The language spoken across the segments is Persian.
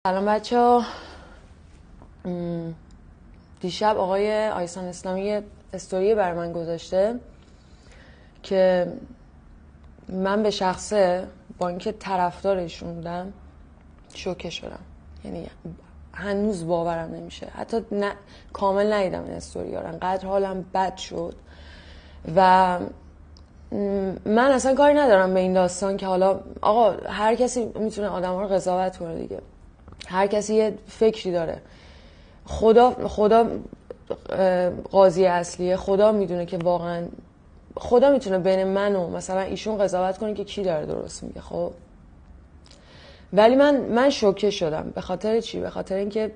سلام بچه‌ها. دیشب آقای آیسان اسلامی استوری بر من گذاشته که من به شخصه با اینکه طرفدارشون بودم شوکه شدم. یعنی هنوز باورم نمیشه، حتی کامل ندیدم این استوری ها، انقدر حالم بد شد. و من اصلا کاری ندارم به این داستان که حالا آقا هر کسی میتونه آدم ها رو قضاوت کنه دیگه، هر کسی یه فکری داره. خدا قاضی اصلیه، خدا میدونه که واقعا خدا میتونه بین من و مثلا ایشون قضاوت کنه که کی داره درست میگه. خب ولی من شوکه شدم. به خاطر چی؟ به خاطر اینکه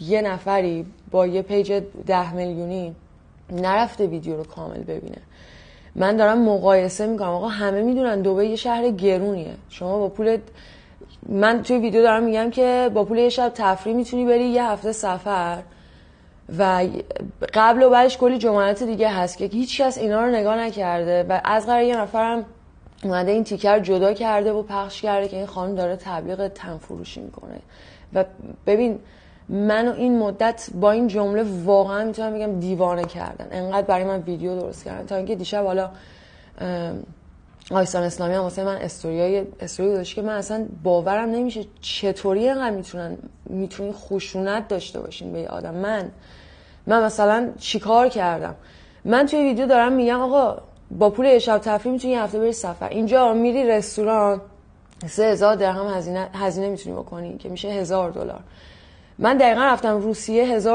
یه نفری با یه پیج 10 میلیونی نرفته ویدیو رو کامل ببینه. من دارم مقایسه میکنم. آقا همه میدونن دبی یه شهر گرونیه. شما با پول، من توی ویدیو دارم میگم که با پول یه شب تفریح میتونی بری یه هفته سفر و قبل و بعدش کلی جملات دیگه هست که هیچ کس اینا رو نگاه نکرده و از قرار یه نفرم اومده این تیکر جدا کرده و پخش کرده که این خانم داره تبلیغ تن فروشی میکنه. و ببین منو این مدت با این جمله واقعا میتونم بگم دیوانه کردن، انقدر برای من ویدیو درست کردن تا اینکه دیشب حالا آیسان اسلامی هم واسه من استوری گذاشت که من اصلا باورم نمیشه چطوری اینقدر میتونین خشونت داشته باشین به یه آدم. من مثلا چیکار کردم؟ من توی ویدیو دارم میگم آقا با پول یه شب تفریح میتونی یه هفته بری سفر. اینجا میری رستوران 3000 درهم هزینه میتونی بکنی که میشه $1000. من دقیقا رفتم روسیه $1000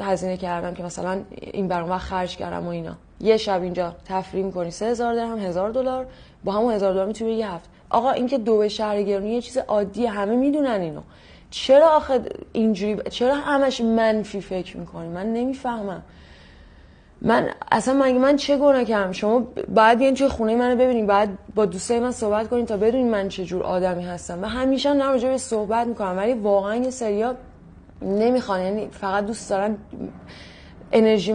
هزینه کردم که مثلا این برام خرج کردم و اینا. یه شب اینجا تفریح میکنی 3000 درهم $1000 با همون $1000 میتونی یه هفته. آقا این که دبی شهر گرونی یه چیز عادیه، همه میدونن اینو. چرا آخه اینجوری چرا همش منفی فکر میکنی؟ من نمیفهمم. من چه گناه کردم؟ شما باید بیاین توی خونه منو ببینین، باید با دوستای من صحبت کنین تا بدونین من چه جور آدمی هستم. من همیشه هم راجع به صحبت میکنم ولی واقعا یه سریا نمیخوان، یعنی فقط دوست دارن انرژی